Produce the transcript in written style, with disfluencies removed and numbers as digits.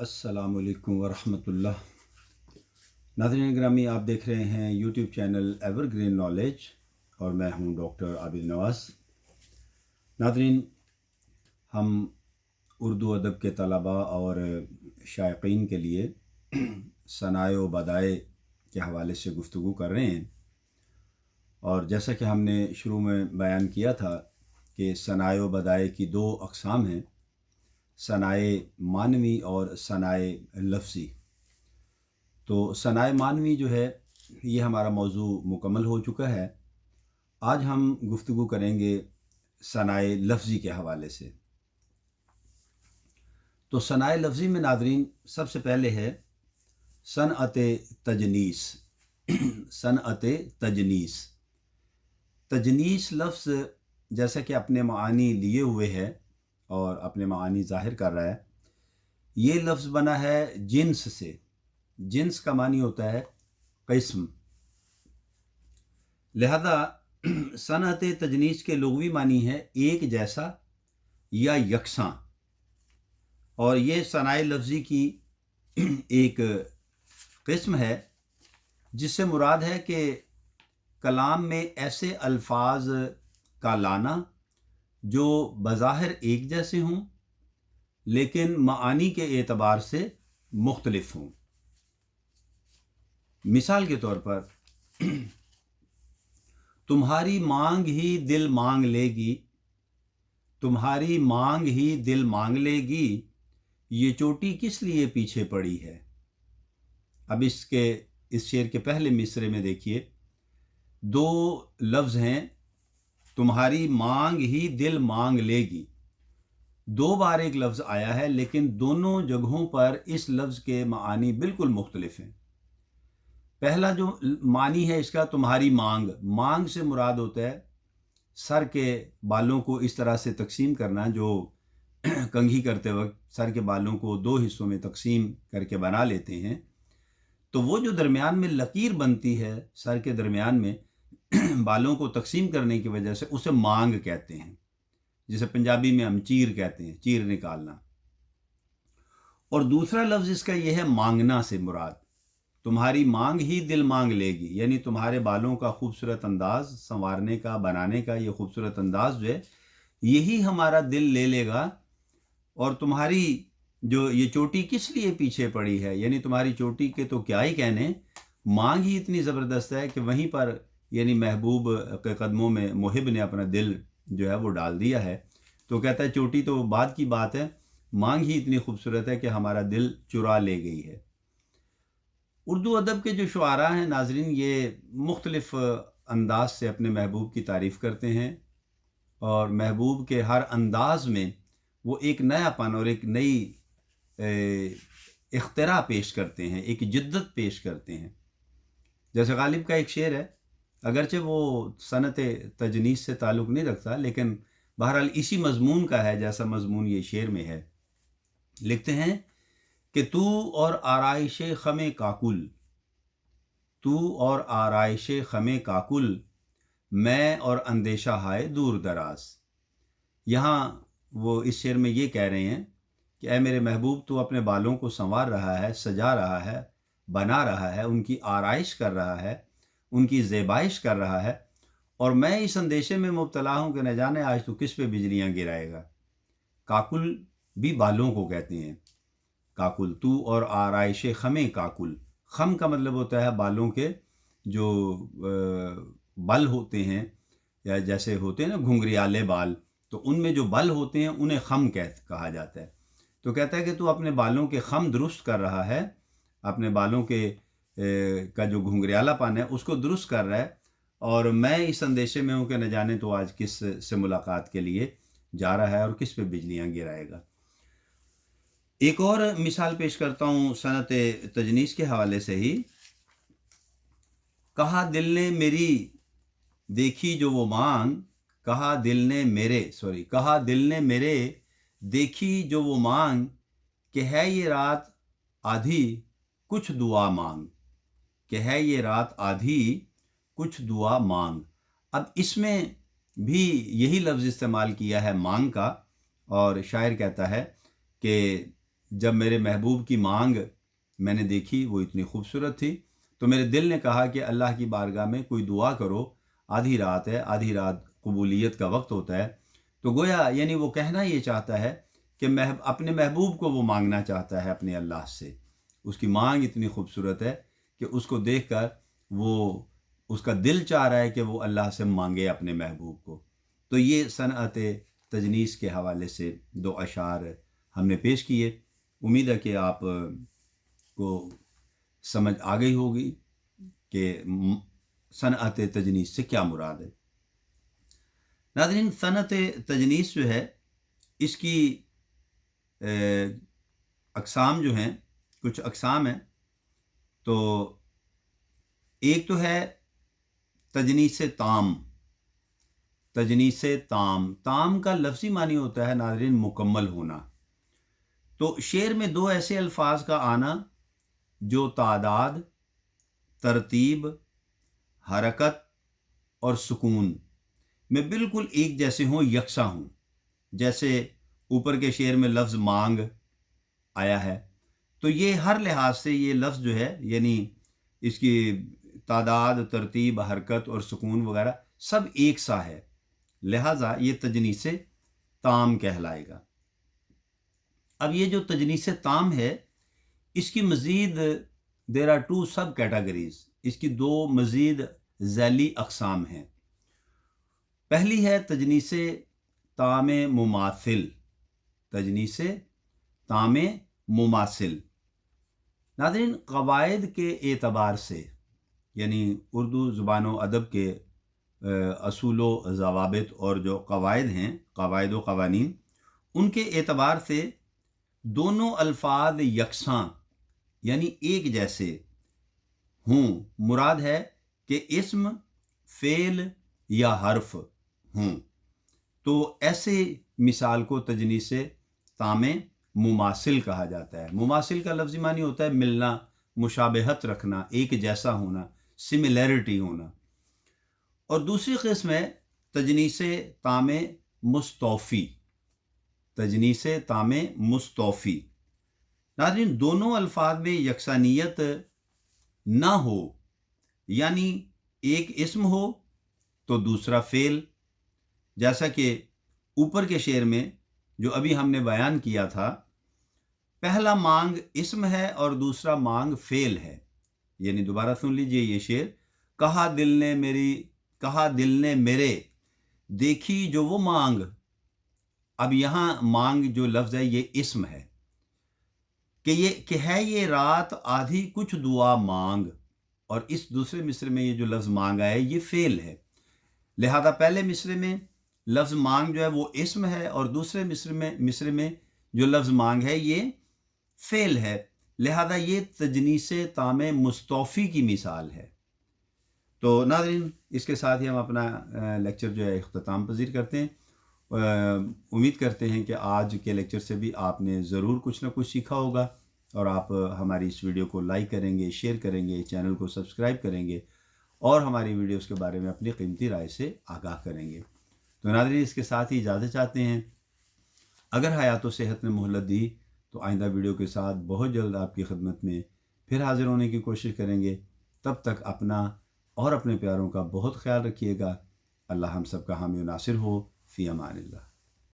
अस्सलाम वालेकुम वरहमतुल्लाह। नाज़रीन ग्रामी, आप देख रहे हैं यूट्यूब चैनल एवरग्रीन नॉलेज और मैं हूं डॉक्टर आबिद नवाज़। नाज़रीन, हम उर्दू अदब के तलबा और शायकीन के लिए सनाए व बदाए के हवाले से गुफ्तगू कर रहे हैं। और जैसा कि हमने शुरू में बयान किया था कि सनाए व बदाए की दो अक़साम हैं, सनाए मानवी और सनाए लफ्ज़ी। तो सनाए मानवी जो है ये हमारा मौजू मुकम्मल हो चुका है। आज हम गुफ्तगू करेंगे सनाए लफ्ज़ी के हवाले से। तो सनाए लफ्ज़ी में नाज़रीन सबसे पहले है सनअते तजनीस। सनअते तजनीस। तजनीस लफ्ज़ जैसा कि अपने मानी लिए हुए है और अपने मानी ज़ाहिर कर रहा है, ये लफ्ज़ बना है जिन्स से। जिन्स का मानी होता है क़िस्म। लिहाजा सनअत तजनीस के लुग़वी मानी है एक जैसा या यकसां। और ये सनाए लफ्ज़ी की एक क़िस्म है जिससे मुराद है कि कलाम में ऐसे अल्फाज का लाना जो बज़ाहिर एक जैसे हों लेकिन मानी के एतबार से मुख्तलिफ हों। मिसाल के तौर पर तुम्हारी मांग ही दिल मांग लेगी, तुम्हारी मांग ही दिल मांग लेगी, ये चोटी किस लिए पीछे पड़ी है। अब इस शेर के पहले मिसरे में देखिए, दो लफ्ज़ हैं, तुम्हारी मांग ही दिल मांग लेगी। दो बार एक लफ्ज़ आया है लेकिन दोनों जगहों पर इस लफ्ज़ के मानी बिल्कुल मुख्तलिफ हैं। पहला जो मानी है इसका, तुम्हारी मांग, मांग से मुराद होता है सर के बालों को इस तरह से तकसीम करना, जो कंघी करते वक्त सर के बालों को दो हिस्सों में तकसीम करके बना लेते हैं। तो वो जो दरमियान में लकीर बनती है सर के दरमियान में बालों को तकसीम करने की वजह से, उसे मांग कहते हैं, जिसे पंजाबी में हम चीर कहते हैं, चीर निकालना। और दूसरा लफ्ज़ इसका यह है मांगना से मुराद, तुम्हारी मांग ही दिल मांग लेगी, यानी तुम्हारे बालों का खूबसूरत अंदाज संवारने का, बनाने का ये खूबसूरत अंदाज जो है यही हमारा दिल ले लेगा। और तुम्हारी जो ये चोटी किस लिए पीछे पड़ी है, यानी तुम्हारी चोटी के तो क्या ही कहने, मांग ही इतनी ज़बरदस्त है कि वहीं पर यानी महबूब के कदमों में मुहिब ने अपना दिल जो है वो डाल दिया है। तो कहता है चोटी तो बाद की बात है, मांग ही इतनी खूबसूरत है कि हमारा दिल चुरा ले गई है। उर्दू अदब के जो शुआरा हैं नाजरीन, ये मुख्तलिफ़ अंदाज से अपने महबूब की तारीफ़ करते हैं और महबूब के हर अंदाज में वो एक नयापन और एक नई इख्तिरा पेश करते हैं, एक जिद्दत पेश करते हैं। जैसे गालिब का एक शेर है, अगरचे वो सनत तजनीस से ताल्लुक़ नहीं रखता लेकिन बहरहाल इसी मज़मून का है जैसा मज़मून ये शेर में है। लिखते हैं कि तू और आराइश ख़मे काकुल, तू और आराइश ख़मे काकुल, मैं और अंदेशा हाय दूर दराज। यहाँ वो इस शेर में ये कह रहे हैं कि ऐ मेरे महबूब, तू अपने बालों को संवार रहा है, सजा रहा है, बना रहा है, उनकी आराइश कर रहा है, उनकी ज़ेबाइश कर रहा है, और मैं इस अंदेशे में मुब्तला हूँ कि न जाने आज तू किस पे बिजलियाँ गिराएगा। काकुल भी बालों को कहते हैं। काकुल, तू और आराइश ख़मे काकुल। ख़म का मतलब होता है बालों के जो बल होते हैं, या जैसे होते हैं ना घुंघरियाले बाल, तो उनमें जो बल होते हैं उन्हें ख़म कहा जाता है। तो कहता है कि तू अपने बालों के ख़म दुरुस्त कर रहा है, अपने बालों के का जो घुंघरियालापन है उसको दुरुस्त कर रहा है, और मैं इस अंदेशे में हूँ कि न जाने तो आज किस से मुलाकात के लिए जा रहा है और किस पे बिजलियाँ गिराएगा। एक और मिसाल पेश करता हूँ सनत तजनीस के हवाले से ही। कहा दिल ने मेरी देखी जो वो मांग, कहा दिल ने मेरे देखी जो वो मांग, कि है ये रात आधी कुछ दुआ मांग, कि है ये रात आधी कुछ दुआ मांग। अब इसमें भी यही लफ्ज़ इस्तेमाल किया है मांग का, और शायर कहता है कि جب میرے محبوب کی مانگ میں نے دیکھی وہ اتنی خوبصورت تھی تو میرے دل نے کہا کہ اللہ کی بارگاہ میں کوئی دعا کرو، آدھی رات ہے، آدھی رات قبولیت کا وقت ہوتا ہے، تو گویا یعنی وہ کہنا یہ چاہتا ہے کہ اپنے محبوب کو وہ مانگنا چاہتا ہے اپنے اللہ سے. اس کی مانگ اتنی خوبصورت ہے کہ اس کو دیکھ کر وہ اس کا دل چاہ رہا ہے کہ وہ اللہ سے مانگے اپنے محبوب کو. تو یہ صنعت تجنیس کے حوالے سے 2 اشعار ہم نے پیش کیے. امید ہے کہ آپ کو سمجھ آ گئی ہوگی کہ صنعت تجنیس سے کیا مراد ہے. ناظرین، صنعت تجنیس جو ہے اس کی اقسام جو ہیں، کچھ اقسام ہیں. تو ایک تو ہے تجنیس تام. تجنیس تام، تام کا لفظی معنی ہوتا ہے ناظرین مکمل ہونا. تو شعر میں 2 ایسے الفاظ کا آنا جو تعداد، ترتیب، حرکت اور سکون میں بالکل ایک جیسے ہوں، یکساں ہوں. جیسے اوپر کے شعر میں لفظ مانگ آیا ہے تو یہ ہر لحاظ سے یہ لفظ جو ہے یعنی اس کی تعداد، ترتیب، حرکت اور سکون وغیرہ سب ایک سا ہے، لہٰذا یہ تجنیس تام کہلائے گا. اب یہ جو تجنیس تام ہے اس کی مزید دیر آر 2 سب کیٹیگریز، اس کی 2 مزید ذیلی اقسام ہیں. پہلی ہے تجنیس تام مماثل. تجنیس تام مماثل ناظرین قواعد کے اعتبار سے، یعنی اردو زبان و ادب کے اصول و ضوابط اور جو قواعد ہیں، قواعد و قوانین، ان کے اعتبار سے دونوں الفاظ یکساں یعنی ایک جیسے ہوں مراد ہے کہ اسم، فعل یا حرف ہوں تو ایسے مثال کو تجنیس تام مماثل کہا جاتا ہے. مماثل کا لفظی معنی ہوتا ہے ملنا، مشابہت رکھنا، ایک جیسا ہونا، سملیرٹی ہونا. اور دوسری قسم ہے تجنیس تام مستوفی. تجنیس تام مستوفی ناظرین دونوں الفاظ میں یکسانیت نہ ہو، یعنی ایک اسم ہو تو دوسرا فعل. جیسا کہ اوپر کے شعر میں جو ابھی ہم نے بیان کیا تھا، پہلا مانگ اسم ہے اور دوسرا مانگ فعل ہے. یعنی دوبارہ سن لیجئے یہ شعر، کہا دل نے میرے دیکھی جو وہ مانگ. اب یہاں مانگ جو لفظ ہے یہ اسم ہے کہ ہے یہ رات آدھی کچھ دعا مانگ، اور اس دوسرے مصرے میں یہ جو لفظ مانگ آیا ہے یہ فعل ہے. لہذا پہلے مصرے میں لفظ مانگ جو ہے وہ اسم ہے اور دوسرے مصرے میں جو لفظ مانگ ہے یہ فعل ہے. لہذا یہ تجنیس تام مستوفی کی مثال ہے. تو ناظرین اس کے ساتھ ہی ہم اپنا لیکچر جو ہے اختتام پذیر کرتے ہیں. امید کرتے ہیں کہ آج کے لیکچر سے بھی آپ نے ضرور کچھ نہ کچھ سیکھا ہوگا اور آپ ہماری اس ویڈیو کو لائک کریں گے، شیئر کریں گے، چینل کو سبسکرائب کریں گے اور ہماری ویڈیوز کے بارے میں اپنی قیمتی رائے سے آگاہ کریں گے. تو ناظرین اس کے ساتھ ہی اجازت چاہتے ہیں. اگر حیات و صحت نے مہلت دی تو آئندہ ویڈیو کے ساتھ بہت جلد آپ کی خدمت میں پھر حاضر ہونے کی کوشش کریں گے. تب تک اپنا اور اپنے پیاروں کا بہت خیال رکھیے گا. اللہ ہم سب کا حامی و ناصر ہو. فی امان اللہ.